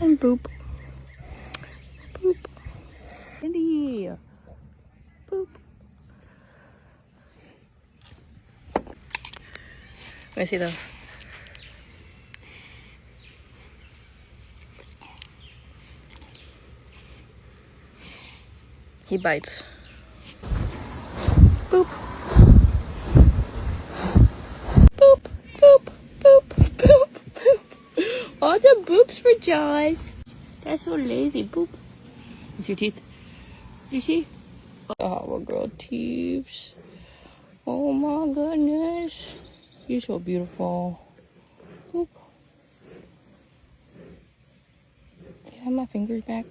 And boop. Boop. Cindy. Boop. Let me see those. He bites. Boop. Boop, boop, boop, boop, boop. All the boops for Jaws. That's so lazy. Boop. Is your teeth? You see? Oh, girl teeth. Oh my goodness. You're so beautiful. Boop. Can I have my fingers back?